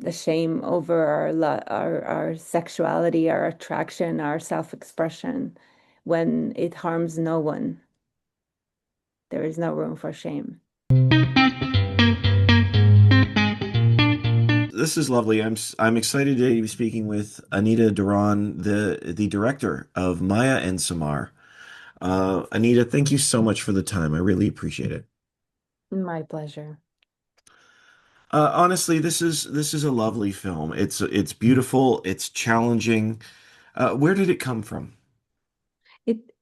the shame over our sexuality, our attraction, our self-expression. When it harms no one, there is no room for shame. This is lovely. I'm excited to be speaking with Anita Doron, the director of Maya and Samar. Anita, thank you so much for the time. I really appreciate it. My pleasure. Honestly, this is a lovely film. It's beautiful. It's challenging. Where did it come from?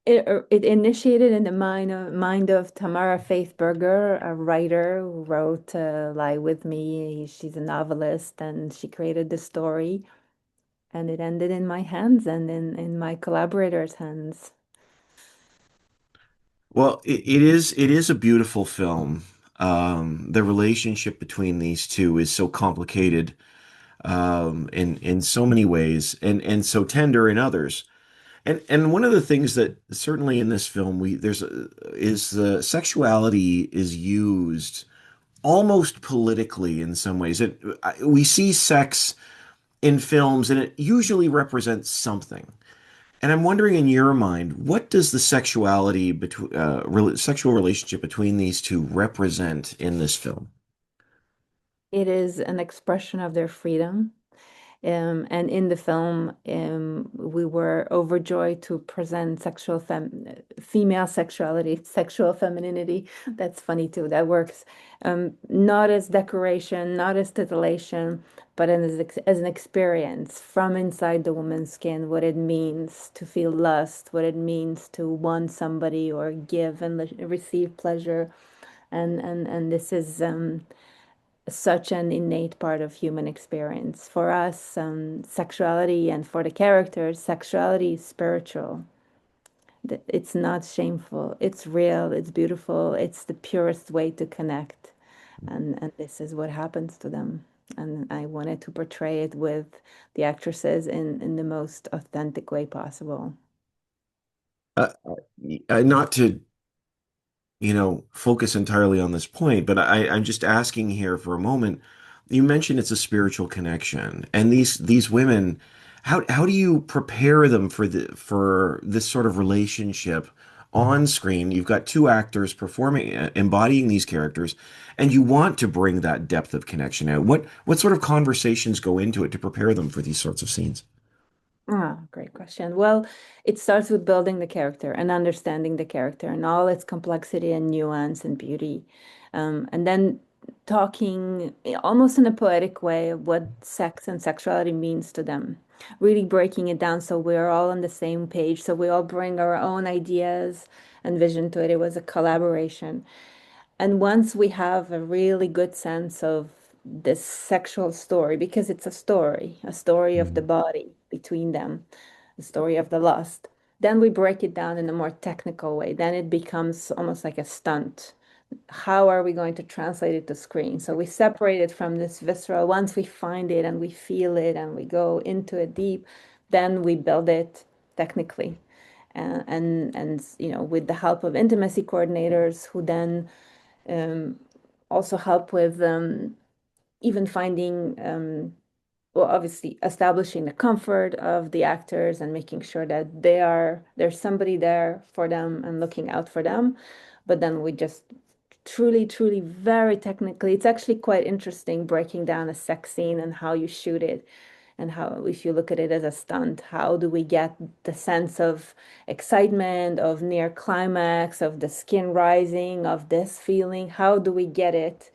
It initiated in the mind of Tamara Faith Berger, a writer who wrote Lie With Me. She's a novelist, and she created the story, and it ended in my hands and in my collaborators' hands. Well, it is a beautiful film. The relationship between these two is so complicated in so many ways, and so tender in others. And one of the things that certainly in this film is the sexuality is used almost politically in some ways. We see sex in films and it usually represents something. And I'm wondering in your mind, what does the sexual relationship between these two represent in this film? It is an expression of their freedom. And in the film, we were overjoyed to present female sexuality, sexual femininity. That's funny too. That works. Not as decoration, not as titillation, but as an experience from inside the woman's skin, what it means to feel lust, what it means to want somebody or give and receive pleasure. And this is such an innate part of human experience. For us, sexuality, and for the characters, sexuality is spiritual. It's not shameful. It's real. It's beautiful. It's the purest way to connect. And this is what happens to them. And I wanted to portray it with the actresses in the most authentic way possible. Uh, Not to focus entirely on this point, but I'm just asking here for a moment. You mentioned it's a spiritual connection, and these women, how do you prepare them for this sort of relationship on screen? You've got two actors performing, embodying these characters, and you want to bring that depth of connection out. What sort of conversations go into it to prepare them for these sorts of scenes? Ah, great question. Well, it starts with building the character and understanding the character and all its complexity and nuance and beauty. And then talking almost in a poetic way of what sex and sexuality means to them. Really breaking it down so we're all on the same page, so we all bring our own ideas and vision to it. It was a collaboration. And once we have a really good sense of this sexual story, because it's a story of the Mhm. body between them, the story of the lust, then we break it down in a more technical way. Then it becomes almost like a stunt. How are we going to translate it to screen? So we separate it from this visceral. Once we find it and we feel it and we go into it deep, then we build it technically. And with the help of intimacy coordinators who then um, also help with even finding, well, obviously establishing the comfort of the actors and making sure that there's somebody there for them and looking out for them. But then we just truly, truly, very technically, it's actually quite interesting breaking down a sex scene and how you shoot it. And how, if you look at it as a stunt, how do we get the sense of excitement, of near climax, of the skin rising, of this feeling? How do we get it,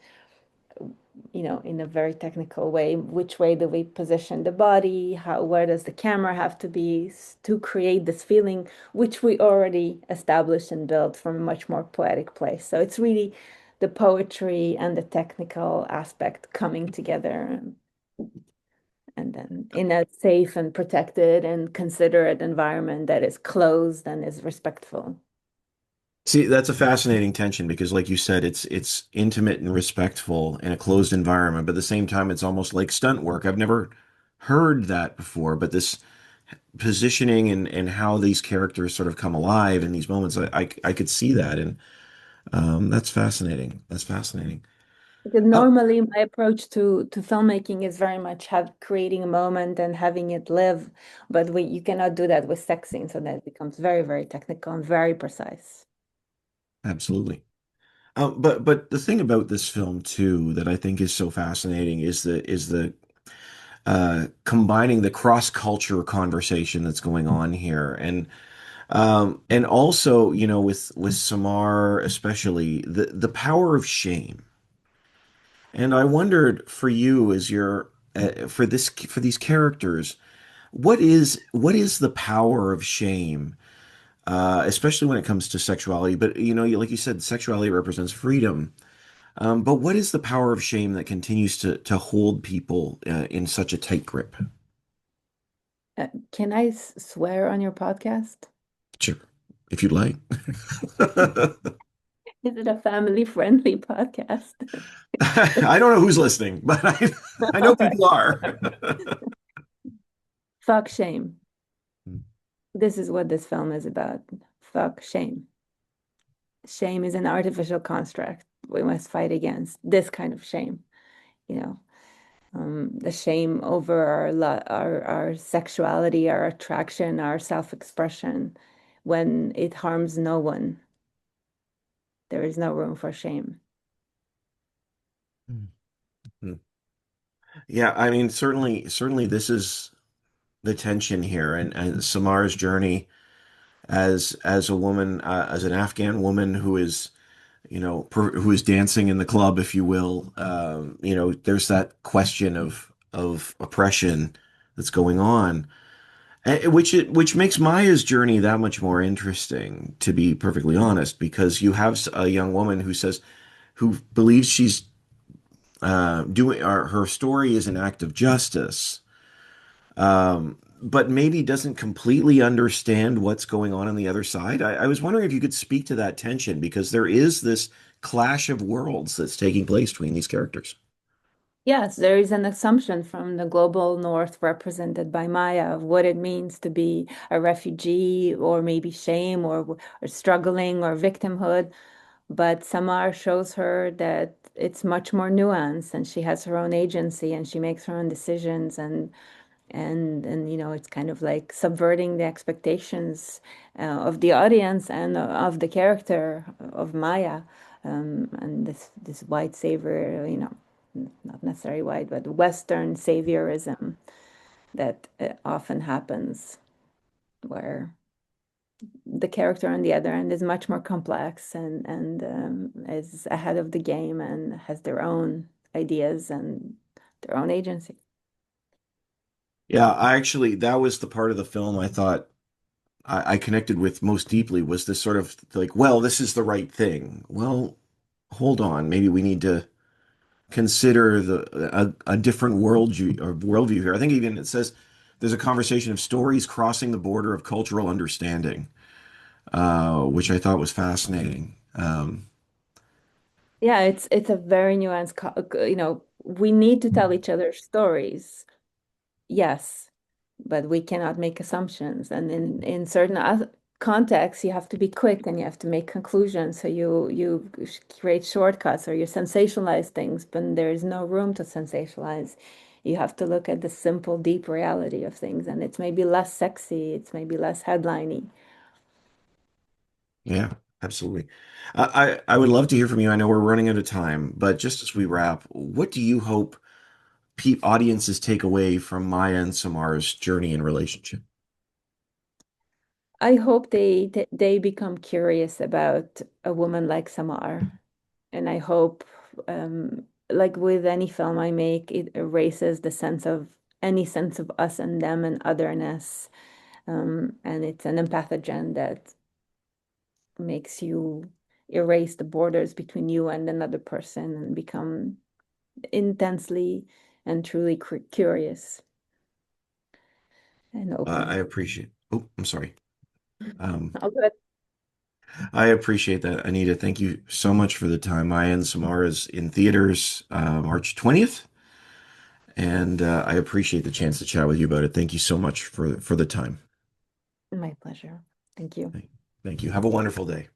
in a very technical way? Which way do we position the body? Where does the camera have to be to create this feeling, which we already established and built from a much more poetic place? So it's really the poetry and the technical aspect coming together. And then in a safe and protected and considerate environment that is closed and is respectful. See, that's a fascinating tension because, like you said, it's intimate and respectful in a closed environment, but at the same time, it's almost like stunt work. I've never heard that before, but this positioning and how these characters sort of come alive in these moments, I could see that, and that's fascinating. That's fascinating. Because Oh, normally my approach to filmmaking is very much have creating a moment and having it live, but you cannot do that with sex scenes, so that becomes very, very technical and very precise. absolutely. But the thing about this film too that I think is so fascinating is the combining the cross-culture conversation that's going on here, and also, you know, with Samar especially, the power of shame. And I wondered for you, as your for these characters, what is the power of shame, especially when it comes to sexuality? But you know, like you said, sexuality represents freedom. But what is the power of shame that continues to hold people in such a tight grip? Can I swear on your podcast? Sure, if you'd like. Is it a family-friendly podcast? I don't know who's listening, but I know All right. people are. Fuck shame. This is what this film is about. Fuck shame. Shame is an artificial construct we must fight against. This kind of shame, you know, the shame over our sexuality, our attraction, our self-expression. When it harms no one, there is no room for shame. Yeah, I mean, certainly, this is the tension here, and Samar's journey as a woman, as an Afghan woman who is, you know, who is dancing in the club, if you will. You know, there's that question of oppression that's going on, which makes Maya's journey that much more interesting, to be perfectly honest, because you have a young woman who believes she's doing her story is an act of justice, but maybe doesn't completely understand what's going on the other side. I was wondering if you could speak to that tension because there is this clash of worlds that's taking place between these characters. Yes, there is an assumption from the global north represented by Maya of what it means to be a refugee or maybe shame or struggling or victimhood. But Samar shows her that it's much more nuanced and she has her own agency and she makes her own decisions and you know it's kind of like subverting the expectations of the audience and of the character of Maya, and this white savior, you know, not necessarily white, but Western saviorism that often happens where the character on the other end is much more complex and is ahead of the game and has their own ideas and their own agency. Yeah, I actually, that was the part of the film I thought I connected with most deeply was this sort of like, well, this is the right thing. Well, hold on, maybe we need to consider a different worldview here. I think even it says there's a conversation of stories crossing the border of cultural understanding, which I thought was fascinating. Yeah, it's a very nuanced, you know, we need to tell each other stories. Yes, but we cannot make assumptions. And in certain contexts, you have to be quick and you have to make conclusions. So you create shortcuts or you sensationalize things, but there is no room to sensationalize. You have to look at the simple, deep reality of things, and it's maybe less sexy, it's maybe less headliney. Yeah, absolutely. I would love to hear from you. I know we're running out of time, but just as we wrap, what do you hope pe audiences take away from Maya and Samar's journey and relationship? I hope they become curious about a woman like Samar, and I hope, like with any film I make, it erases the sense of any sense of us and them and otherness, and it's an empathogen that makes you erase the borders between you and another person and become intensely and truly curious and I open. appreciate. Oh, I'm sorry. Um, Oh, good. I appreciate that, Anita. Thank you so much for the time. Maya and Samara is in theaters March 20th, and I appreciate the chance to chat with you about it. Thank you so much for the time. My pleasure. Thank you. Thank you. Have a wonderful day.